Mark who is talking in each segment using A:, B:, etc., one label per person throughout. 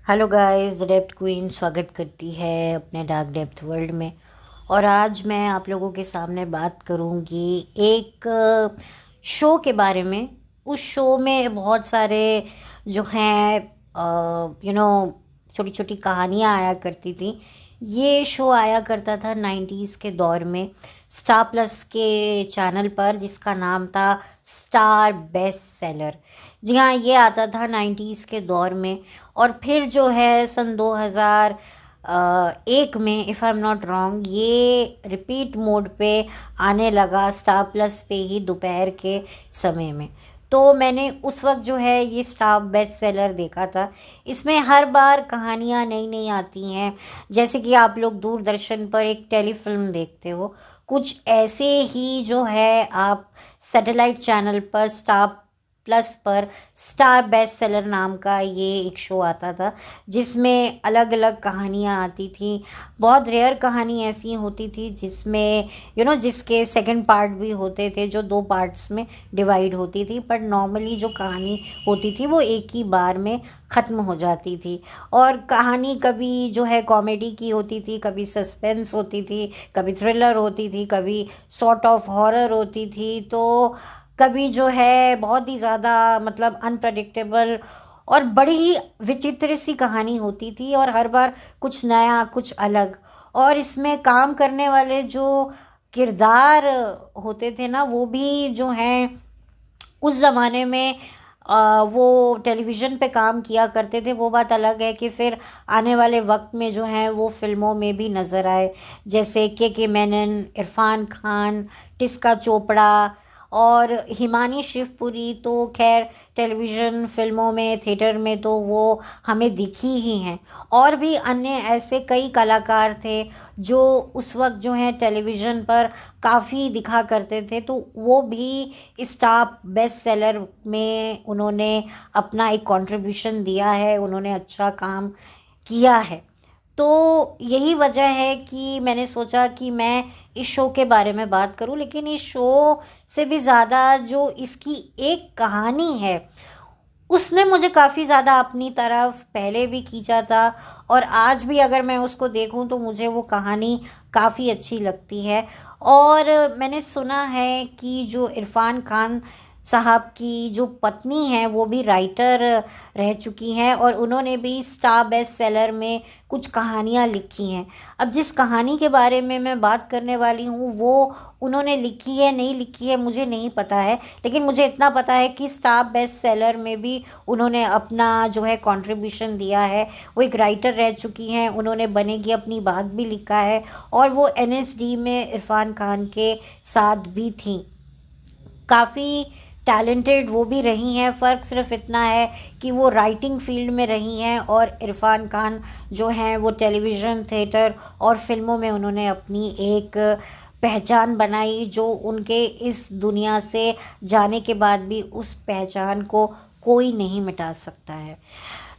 A: Hello guys, depth queen स्वागत करती है अपने डार्क डेप्थ वर्ल्ड में। और आज मैं आप लोगों के सामने बात करूंगी एक शो के बारे में। उस शो में बहुत सारे जो हैं छोटी छोटी कहानियाँ आया करती थी। ये शो आया करता था 90s के दौर में स्टार प्लस के चैनल पर, जिसका नाम था स्टार बेस्ट सेलर। जी हाँ, ये आता था 90s के दौर में। और फिर जो है सन 2001 में, if I am not wrong, ये रिपीट मोड पे आने लगा स्टार प्लस पे ही दोपहर के समय में। तो मैंने उस वक्त जो है ये स्टार बेस्ट सेलर देखा था। इसमें हर बार कहानियाँ नई नई आती हैं, जैसे कि आप लोग दूरदर्शन पर एक टेलीफिल्म देखते हो, कुछ ऐसे ही जो है आप सैटेलाइट चैनल पर स्टार प्लस पर स्टार बेस्ट सेलर नाम का ये एक शो आता था, जिसमें अलग अलग कहानियाँ आती थी। बहुत रेयर कहानी ऐसी होती थी जिसमें जिसके सेकंड पार्ट भी होते थे, जो 2 पार्ट्स में डिवाइड होती थी। पर नॉर्मली जो कहानी होती थी वो एक ही बार में ख़त्म हो जाती थी। और कहानी कभी जो है कॉमेडी की होती थी, कभी सस्पेंस होती थी, कभी थ्रिलर होती थी, कभी सॉर्ट ऑफ हॉरर होती थी, तो कभी जो है बहुत ही ज़्यादा मतलब अनप्रडिक्टेबल और बड़ी ही विचित्र सी कहानी होती थी। और हर बार कुछ नया, कुछ अलग। और इसमें काम करने वाले जो किरदार होते थे ना, वो भी जो हैं उस ज़माने में वो टेलीविज़न पे काम किया करते थे। वो बात अलग है कि फिर आने वाले वक्त में जो है वो फिल्मों में भी नज़र आए, जैसे के मेनन, इरफान खान, टिस्का चोपड़ा और हिमानी शिवपुरी। तो खैर टेलीविज़न फिल्मों में, थिएटर में तो वो हमें दिखी ही हैं। और भी अन्य ऐसे कई कलाकार थे जो उस वक्त जो हैं टेलीविज़न पर काफ़ी दिखा करते थे, तो वो भी स्टार बेस्ट सेलर में उन्होंने अपना एक कंट्रीब्यूशन दिया है, उन्होंने अच्छा काम किया है। तो यही वजह है कि मैंने सोचा कि मैं इस शो के बारे में बात करूं। लेकिन इस शो से भी ज़्यादा जो इसकी एक कहानी है, उसने मुझे काफ़ी ज़्यादा अपनी तरफ पहले भी खींचा था। और आज भी अगर मैं उसको देखूं तो मुझे वो कहानी काफ़ी अच्छी लगती है। और मैंने सुना है कि जो इरफान खान साहब की जो पत्नी हैं वो भी राइटर रह चुकी हैं, और उन्होंने भी स्टार बेस्ट सेलर में कुछ कहानियाँ लिखी हैं। अब जिस कहानी के बारे में मैं बात करने वाली हूँ वो उन्होंने लिखी है नहीं लिखी है मुझे नहीं पता है, लेकिन मुझे इतना पता है कि स्टार बेस्ट सेलर में भी उन्होंने अपना जो है कंट्रीब्यूशन दिया है। वो एक राइटर रह चुकी हैं, उन्होंने बनेगी अपनी बात भी लिखा है, और वो एनएसडी में इरफान खान के साथ भी थी। काफ़ी टैलेंटेड वो भी रही हैं। फ़र्क सिर्फ इतना है कि वो राइटिंग फील्ड में रही हैं, और इरफान खान जो हैं वो टेलीविज़न, थिएटर और फिल्मों में उन्होंने अपनी एक पहचान बनाई, जो उनके इस दुनिया से जाने के बाद भी उस पहचान को कोई नहीं मिटा सकता है।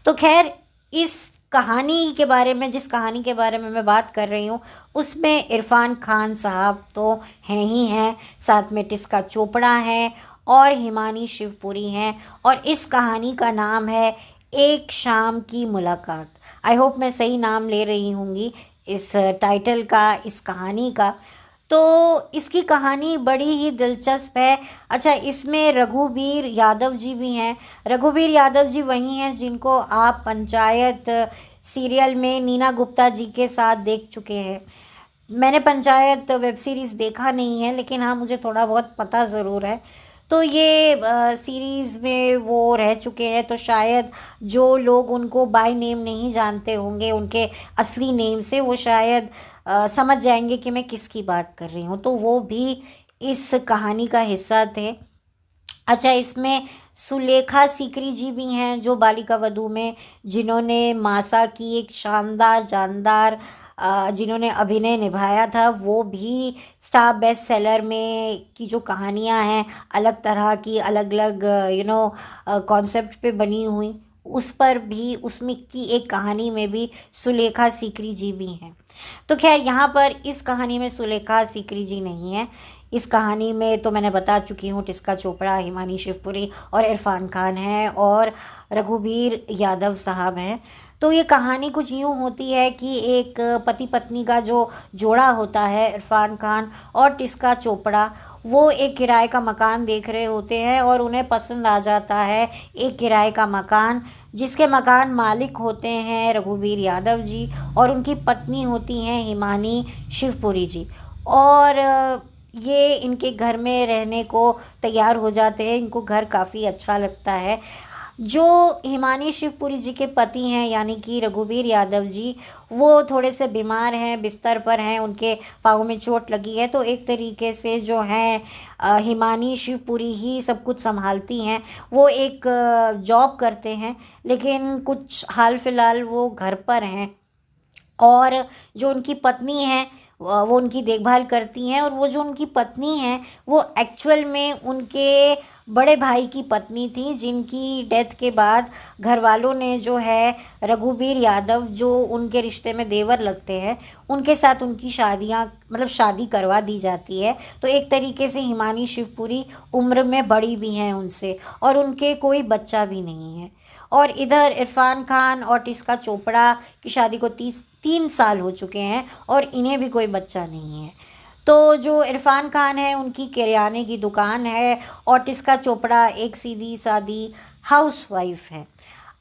A: तो खैर, इस कहानी के बारे में, जिस कहानी के बारे में मैं बात कर रही हूँ, उसमें इरफान खान साहब तो हैं ही हैं, साथ में टिस्का चोपड़ा हैं और हिमानी शिवपुरी हैं। और इस कहानी का नाम है एक शाम की मुलाकात। आई होप मैं सही नाम ले रही होंगी इस टाइटल का, इस कहानी का। तो इसकी कहानी बड़ी ही दिलचस्प है। अच्छा, इसमें रघुवीर यादव जी भी हैं। रघुवीर यादव जी वही हैं जिनको आप पंचायत सीरियल में नीना गुप्ता जी के साथ देख चुके हैं। मैंने पंचायत वेब सीरीज़ देखा नहीं है, लेकिन हाँ, मुझे थोड़ा बहुत पता ज़रूर है। तो ये सीरीज़ में वो रह चुके हैं, तो शायद जो लोग उनको बाय नेम नहीं जानते होंगे, उनके असली नेम से, वो शायद समझ जाएंगे कि मैं किसकी बात कर रही हूँ। तो वो भी इस कहानी का हिस्सा थे। अच्छा, इसमें सुलेखा सीकरी जी भी हैं, जो बालिका वधू में जिन्होंने मासा की एक शानदार जानदार जिन्होंने अभिनय निभाया था, वो भी स्टार बेस्ट सेलर में की जो कहानियां हैं, अलग तरह की, अलग अलग कॉन्सेप्ट पे बनी हुई, उस पर भी, उसमें की एक कहानी में भी सुलेखा सीकरी जी भी हैं। तो खैर, यहाँ पर इस कहानी में सुलेखा सीकरी जी नहीं है। इस कहानी में तो मैंने बता चुकी हूँ, टिस्का चोपड़ा, हिमानी शिवपुरी और इरफान खान हैं, और रघुवीर यादव साहब हैं। तो ये कहानी कुछ यूँ होती है कि एक पति पत्नी का जो जोड़ा होता है, इरफान खान और टिस्का चोपड़ा, वो एक किराए का मकान देख रहे होते हैं और उन्हें पसंद आ जाता है एक किराए का मकान, जिसके मकान मालिक होते हैं रघुवीर यादव जी और उनकी पत्नी होती हैं हिमानी शिवपुरी जी। और ये इनके घर में रहने को तैयार हो जाते हैं, इनको घर काफ़ी अच्छा लगता है। जो हिमानी शिवपुरी जी के पति हैं यानी कि रघुवीर यादव जी, वो थोड़े से बीमार हैं, बिस्तर पर हैं, उनके पाँव में चोट लगी है, तो एक तरीके से जो हैं हिमानी शिवपुरी ही सब कुछ संभालती हैं। वो एक जॉब करते हैं, लेकिन कुछ हाल फिलहाल वो घर पर हैं और जो उनकी पत्नी हैं वो उनकी देखभाल करती हैं। और वो जो उनकी पत्नी हैं वो एक्चुअल में उनके बड़े भाई की पत्नी थी, जिनकी डेथ के बाद घर वालों ने जो है रघुवीर यादव, जो उनके रिश्ते में देवर लगते हैं, उनके साथ उनकी शादियाँ मतलब शादी करवा दी जाती है। तो एक तरीके से हिमानी शिवपुरी उम्र में बड़ी भी हैं उनसे और उनके कोई बच्चा भी नहीं है। और इधर इरफान खान और टिस्का चोपड़ा की शादी को 3 साल हो चुके हैं और इन्हें भी कोई बच्चा नहीं है। तो जो इरफान खान है उनकी किराने की दुकान है और टिस्का चोपड़ा एक सीधी सादी हाउसवाइफ है।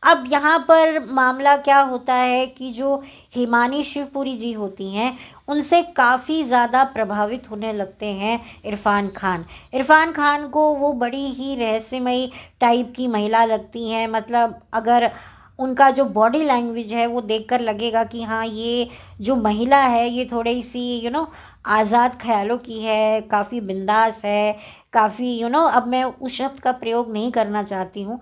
A: अब यहाँ पर मामला क्या होता है कि जो हिमानी शिवपुरी जी होती हैं उनसे काफ़ी ज़्यादा प्रभावित होने लगते हैं इरफान खान। इरफान खान को वो बड़ी ही रहस्यमयी टाइप की महिला लगती हैं, मतलब अगर उनका जो बॉडी लैंग्वेज है वो देखकर लगेगा कि हाँ, ये जो महिला है ये थोड़ी सी आज़ाद ख्यालों की है, काफ़ी बिंदास है, काफ़ी अब मैं उस शब्द का प्रयोग नहीं करना चाहती हूँ,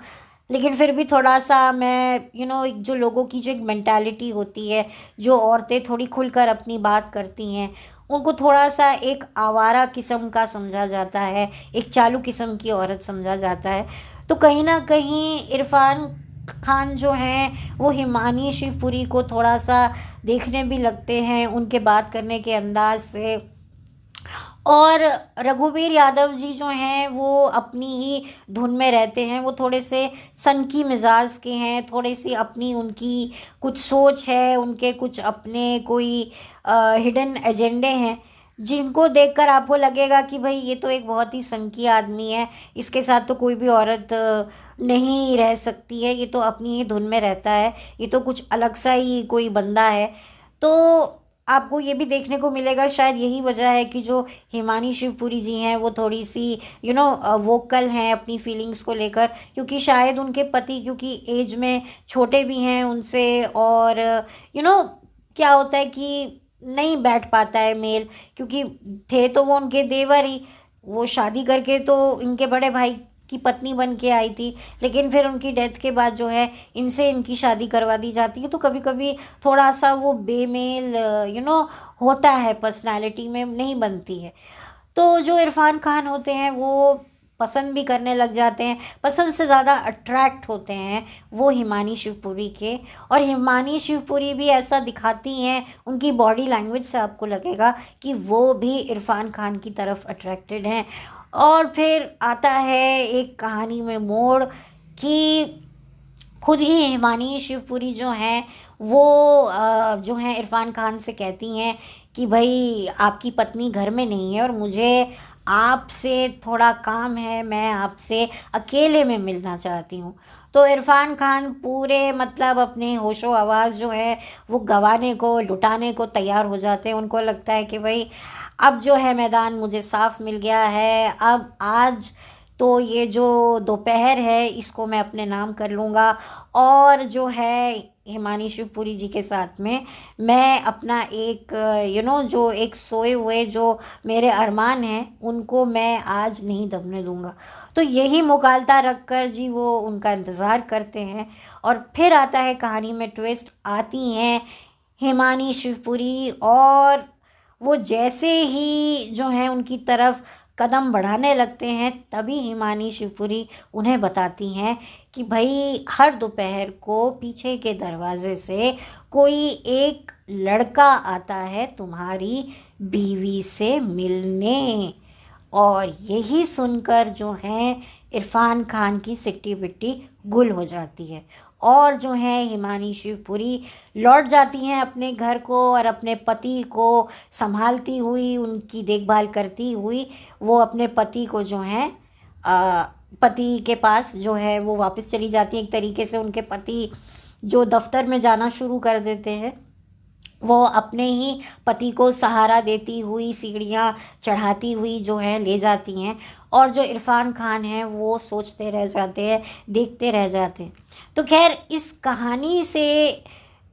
A: लेकिन फिर भी थोड़ा सा मैं एक जो लोगों की जो एक मेंटालिटी होती है, जो औरतें थोड़ी खुलकर अपनी बात करती हैं, उनको थोड़ा सा एक आवारा किस्म का समझा जाता है, एक चालू किस्म की औरत समझा जाता है। तो कहीं ना कहीं इरफान खान जो हैं वो हिमानी शिवपुरी को थोड़ा सा देखने भी लगते हैं उनके बात करने के अंदाज से। और रघुवीर यादव जी जो हैं वो अपनी ही धुन में रहते हैं, वो थोड़े से सनकी मिजाज के हैं, थोड़ी सी अपनी उनकी कुछ सोच है, उनके कुछ अपने कोई हिडन एजेंडे हैं, जिनको देखकर आपको लगेगा कि भाई ये तो एक बहुत ही सनकी आदमी है, इसके साथ तो कोई भी औरत नहीं रह सकती है, ये तो अपनी ही धुन में रहता है, ये तो कुछ अलग सा ही कोई बंदा है। तो आपको ये भी देखने को मिलेगा, शायद यही वजह है कि जो हिमानी शिवपुरी जी हैं वो थोड़ी सी वोकल हैं अपनी फीलिंग्स को लेकर, क्योंकि शायद उनके पति क्योंकि एज में छोटे भी हैं उनसे, और क्या होता है कि नहीं बैठ पाता है मेल, क्योंकि थे तो वो उनके देवर ही, वो शादी करके तो इनके बड़े भाई की पत्नी बन के आई थी, लेकिन फिर उनकी डेथ के बाद जो है इनसे इनकी शादी करवा दी जाती है, तो कभी कभी थोड़ा सा वो बेमेल होता है, पर्सनालिटी में नहीं बनती है। तो जो इरफान खान होते हैं वो पसंद भी करने लग जाते हैं, पसंद से ज़्यादा अट्रैक्ट होते हैं वो हिमानी शिवपुरी के। और हिमानी शिवपुरी भी ऐसा दिखाती हैं, उनकी बॉडी लैंग्वेज से आपको लगेगा कि वो भी इरफान खान की तरफ अट्रैक्टेड हैं। और फिर आता है एक कहानी में मोड़ कि खुद ही हिमानी शिवपुरी जो हैं वो जो हैं इरफान खान से कहती हैं कि भाई आपकी पत्नी घर में नहीं है और मुझे आपसे थोड़ा काम है, मैं आपसे अकेले में मिलना चाहती हूँ। तो इरफान खान पूरे मतलब अपने होशो आवाज़ जो है वो गंवाने को, लुटाने को तैयार हो जाते हैं। उनको लगता है कि भाई अब जो है मैदान मुझे साफ मिल गया है, अब आज तो ये जो दोपहर है इसको मैं अपने नाम कर लूँगा, और जो है हिमानी शिवपुरी जी के साथ में मैं अपना एक जो एक सोए हुए जो मेरे अरमान हैं उनको मैं आज नहीं दबने दूंगा। तो यही मुकालता रख कर जी वो उनका इंतज़ार करते हैं। और फिर आता है कहानी में ट्विस्ट, आती हैं हिमानी शिवपुरी, और वो जैसे ही जो है उनकी तरफ कदम बढ़ाने लगते हैं तभी हिमानी शिवपुरी उन्हें बताती हैं कि भाई हर दोपहर को पीछे के दरवाजे से कोई एक लड़का आता है तुम्हारी बीवी से मिलने। और यही सुनकर जो है इरफान खान की सिट्टी बिट्टी गुल हो जाती है और जो है हिमानी शिवपुरी लौट जाती हैं अपने घर को और अपने पति को संभालती हुई, उनकी देखभाल करती हुई वो अपने पति को जो है पति के पास जो है वो वापस चली जाती हैं। एक तरीके से उनके पति जो दफ्तर में जाना शुरू कर देते हैं, वो अपने ही पति को सहारा देती हुई सीढ़ियाँ चढ़ाती हुई जो है ले जाती हैं। और जो इरफान खान हैं वो सोचते रह जाते हैं, देखते रह जाते हैं। तो खैर इस कहानी से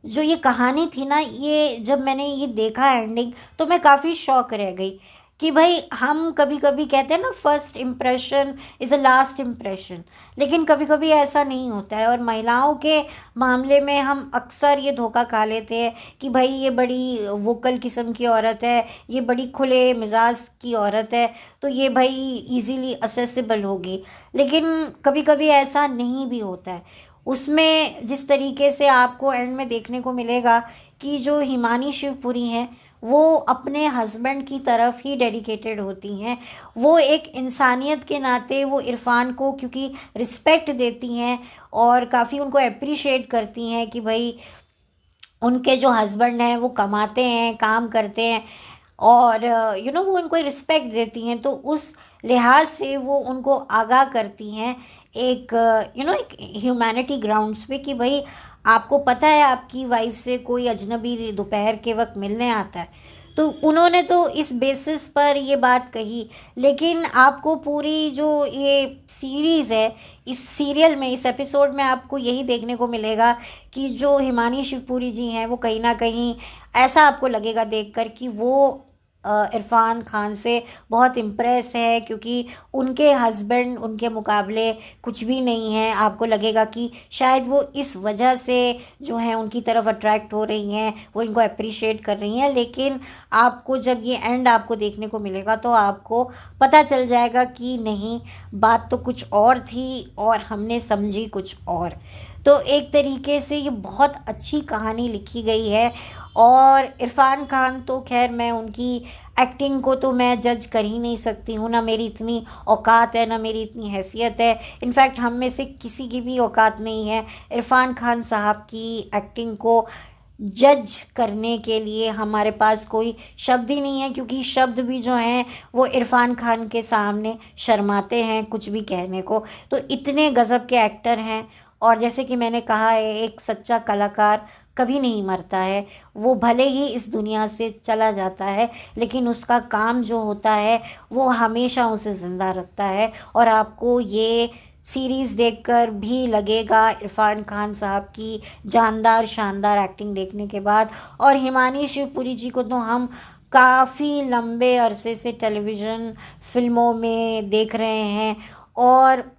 A: जो ये कहानी थी ना, ये जब मैंने ये देखा एंडिंग तो मैं काफ़ी शॉक रह गई कि भाई हम कभी कभी कहते हैं ना first impression is a last impression, लेकिन कभी कभी ऐसा नहीं होता है। और महिलाओं के मामले में हम अक्सर ये धोखा खा लेते हैं कि भाई ये बड़ी वोकल किस्म की औरत है, ये बड़ी खुले मिजाज की औरत है, तो ये भाई इजीली असेसिबल होगी। लेकिन कभी कभी ऐसा नहीं भी होता है। उसमें जिस तरीके से आपको एंड में देखने को मिलेगा कि जो हिमानी शिवपुरी हैं वो अपने हस्बैंड की तरफ ही डेडिकेटेड होती हैं। वो एक इंसानियत के नाते वो इरफान को क्योंकि रिस्पेक्ट देती हैं और काफ़ी उनको अप्रिशिएट करती हैं कि भाई उनके जो हस्बैंड हैं वो कमाते हैं, काम करते हैं, और वो उनको रिस्पेक्ट देती हैं। तो उस लिहाज से वो उनको आगाह करती हैं एक एक ह्यूमैनिटी ग्राउंड्स पे कि भाई आपको पता है आपकी वाइफ से कोई अजनबी दोपहर के वक्त मिलने आता है। तो उन्होंने तो इस बेसिस पर ये बात कही। लेकिन आपको पूरी जो ये सीरीज़ है, इस सीरियल में, इस एपिसोड में आपको यही देखने को मिलेगा कि जो हिमानी शिवपुरी जी हैं वो कहीं ना कहीं ऐसा आपको लगेगा देखकर कि वो इरफान खान से बहुत इम्प्रेस है, क्योंकि उनके हस्बैंड उनके मुकाबले कुछ भी नहीं है। आपको लगेगा कि शायद वो इस वजह से जो है उनकी तरफ अट्रैक्ट हो रही हैं, वो इनको अप्रिशिएट कर रही हैं। लेकिन आपको जब ये एंड आपको देखने को मिलेगा तो आपको पता चल जाएगा कि नहीं, बात तो कुछ और थी और हमने समझी कुछ और। तो एक तरीके से ये बहुत अच्छी कहानी लिखी गई है। और इरफान खान तो खैर मैं उनकी एक्टिंग को तो मैं जज कर ही नहीं सकती हूँ, ना मेरी इतनी औकात है, ना मेरी इतनी हैसियत है। इनफैक्ट हम में से किसी की भी औकात नहीं है इरफान खान साहब की एक्टिंग को जज करने के लिए। हमारे पास कोई शब्द ही नहीं है, क्योंकि शब्द भी जो हैं वो इरफान खान के सामने शर्माते हैं कुछ भी कहने को। तो इतने गज़ब के एक्टर हैं। और जैसे कि मैंने कहा है, एक सच्चा कलाकार कभी नहीं मरता है। वो भले ही इस दुनिया से चला जाता है, लेकिन उसका काम जो होता है वो हमेशा उसे ज़िंदा रखता है। और आपको ये सीरीज़ देखकर भी लगेगा इरफान खान साहब की जानदार शानदार एक्टिंग देखने के बाद। और हिमानी शिवपुरी जी को तो हम काफ़ी लंबे अरसे से टेलीविज़न फिल्मों में देख रहे हैं, और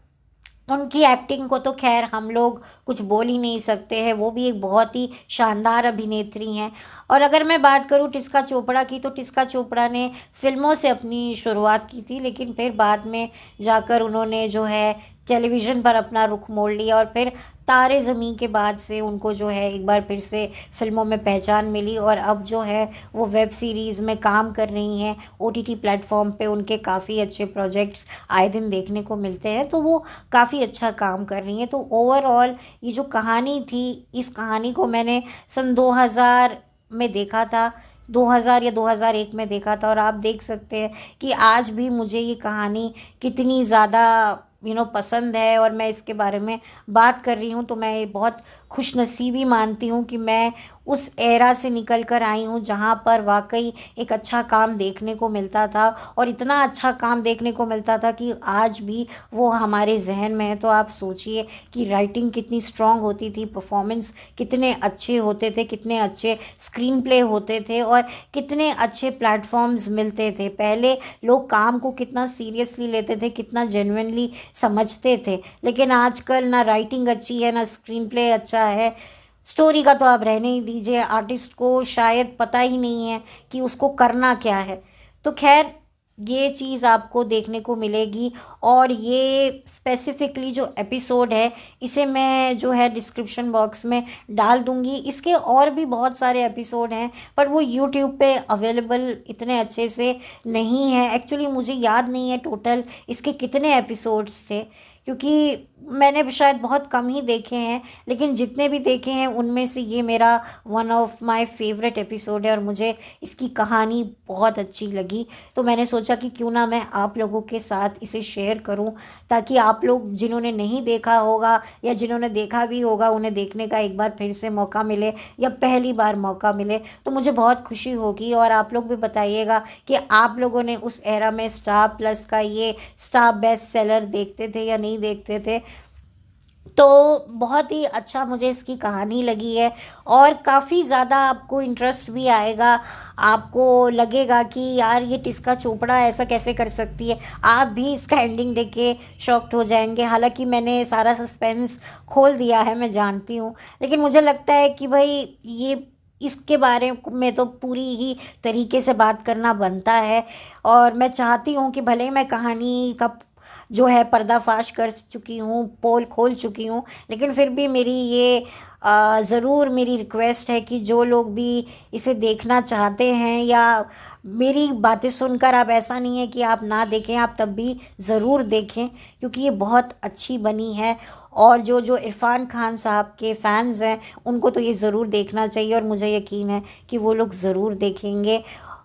A: उनकी एक्टिंग को तो खैर हम लोग कुछ बोल ही नहीं सकते हैं। वो भी एक बहुत ही शानदार अभिनेत्री हैं। और अगर मैं बात करूँ टिस्का चोपड़ा की, तो टिस्का चोपड़ा ने फिल्मों से अपनी शुरुआत की थी, लेकिन फिर बाद में जाकर उन्होंने जो है टेलीविज़न पर अपना रुख मोड़ लिया। और फिर तारे ज़मीं के बाद से उनको जो है एक बार फिर से फिल्मों में पहचान मिली, और अब जो है वो वेब सीरीज़ में काम कर रही हैं। ओटीटी प्लेटफॉर्म पे उनके काफ़ी अच्छे प्रोजेक्ट्स आए दिन देखने को मिलते हैं, तो वो काफ़ी अच्छा काम कर रही हैं। तो ओवरऑल ये जो कहानी थी, इस कहानी को मैंने सन 2000 में देखा था, 2000 या 2001 में देखा था। और आप देख सकते हैं कि आज भी मुझे ये कहानी कितनी ज़्यादा पसंद है, और मैं इसके बारे में बात कर रही हूँ तो मैं बहुत खुशनसीबी मानती हूँ कि मैं उस एरा से निकल कर आई हूँ जहाँ पर वाकई एक अच्छा काम देखने को मिलता था, और इतना अच्छा काम देखने को मिलता था कि आज भी वो हमारे जहन में है। तो आप सोचिए कि राइटिंग कितनी स्ट्रॉन्ग होती थी, परफॉर्मेंस कितने अच्छे होते थे, कितने अच्छे स्क्रीन प्ले होते थे, और कितने अच्छे प्लेटफॉर्म्स मिलते थे। पहले लोग काम को कितना सीरियसली लेते थे, कितना जेन्युइनली समझते थे। लेकिन आजकल ना राइटिंग अच्छी है, ना स्क्रीन प्ले अच्छा है, स्टोरी का तो आप रहने ही दीजिए। आर्टिस्ट को शायद पता ही नहीं है कि उसको करना क्या है। तो खैर ये चीज़ आपको देखने को मिलेगी। और ये स्पेसिफिकली जो एपिसोड है इसे मैं जो है डिस्क्रिप्शन बॉक्स में डाल दूंगी। इसके और भी बहुत सारे एपिसोड हैं, पर वो यूट्यूब पे अवेलेबल इतने अच्छे से नहीं है। एक्चुअली मुझे याद नहीं है टोटल इसके कितने एपिसोड्स थे, क्योंकि मैंने शायद बहुत कम ही देखे हैं, लेकिन जितने भी देखे हैं उनमें से ये मेरा one of my favourite episode है और मुझे इसकी कहानी बहुत अच्छी लगी। तो मैंने सोचा कि क्यों ना मैं आप लोगों के साथ इसे शेयर करूं, ताकि आप लोग जिन्होंने नहीं देखा होगा या जिन्होंने देखा भी होगा उन्हें देखने का एक बार फिर से मौका मिले या पहली बार मौका मिले, तो मुझे बहुत खुशी होगी। और आप लोग भी बताइएगा कि आप लोगों ने उस एरा में स्टार प्लस का ये स्टार बेस्ट सेलर देखते थे या नहीं देखते थे। तो बहुत ही अच्छा मुझे इसकी कहानी लगी है और काफ़ी ज़्यादा आपको इंटरेस्ट भी आएगा। आपको लगेगा कि यार ये टिस्का चोपड़ा ऐसा कैसे कर सकती है, आप भी इसका एंडिंग देख के शॉक्ड हो जाएंगे। हालांकि मैंने सारा सस्पेंस खोल दिया है, मैं जानती हूँ, लेकिन मुझे लगता है कि भाई ये इसके बारे में तो पूरी ही तरीके से बात करना बनता है। और मैं चाहती हूँ कि भले ही मैं कहानी का जो है पर्दाफाश कर चुकी हूँ, पोल खोल चुकी हूँ, लेकिन फिर भी मेरी ये ज़रूर मेरी रिक्वेस्ट है कि जो लोग भी इसे देखना चाहते हैं या मेरी बातें सुनकर आप, ऐसा नहीं है कि आप ना देखें, आप तब भी ज़रूर देखें क्योंकि ये बहुत अच्छी बनी है। और जो जो इरफान खान साहब के फैंस हैं उनको तो ये ज़रूर देखना चाहिए और मुझे यकीन है कि वो लोग ज़रूर देखेंगे।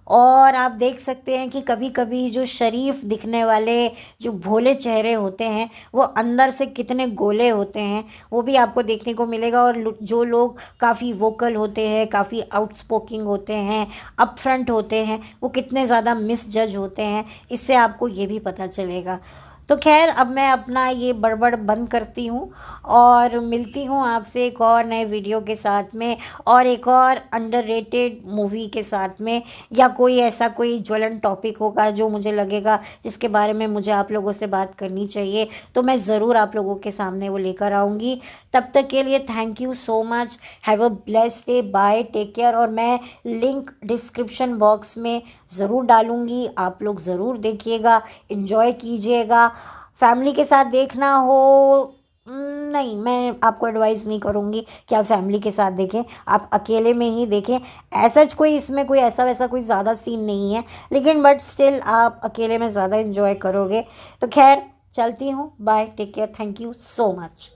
A: और आप देख सकते हैं कि कभी कभी जो शरीफ दिखने वाले जो भोले चेहरे होते हैं वो अंदर से कितने गोले होते हैं, वो भी आपको देखने को मिलेगा। और जो लोग काफ़ी वोकल होते हैं, काफ़ी आउटस्पोकिंग होते हैं, अप फ्रंट होते हैं, वो कितने ज़्यादा मिस जज होते हैं, इससे आपको ये भी पता चलेगा। तो खैर अब मैं अपना ये बड़बड़ बंद करती हूँ और मिलती हूँ आपसे एक और नए वीडियो के साथ में और एक और अंडररेटेड मूवी के साथ में, या कोई ऐसा कोई ज्वलन टॉपिक होगा जो मुझे लगेगा जिसके बारे में मुझे आप लोगों से बात करनी चाहिए, तो मैं ज़रूर आप लोगों के सामने वो लेकर आऊँगी। तब तक के लिए thank you so much, have a blessed day, bye, take care. और मैं लिंक डिस्क्रिप्शन बॉक्स में ज़रूर डालूँगी, आप लोग ज़रूर देखिएगा, इन्जॉय कीजिएगा। फैमिली के साथ देखना हो, नहीं, मैं आपको एडवाइस नहीं करूँगी कि आप फैमिली के साथ देखें, आप अकेले में ही देखें। ऐसा कोई इसमें कोई ऐसा वैसा कोई ज़्यादा सीन नहीं है, लेकिन बट स्टिल आप अकेले में ज़्यादा इन्जॉय करोगे। तो खैर चलती हूँ, bye, take care, thank you so much.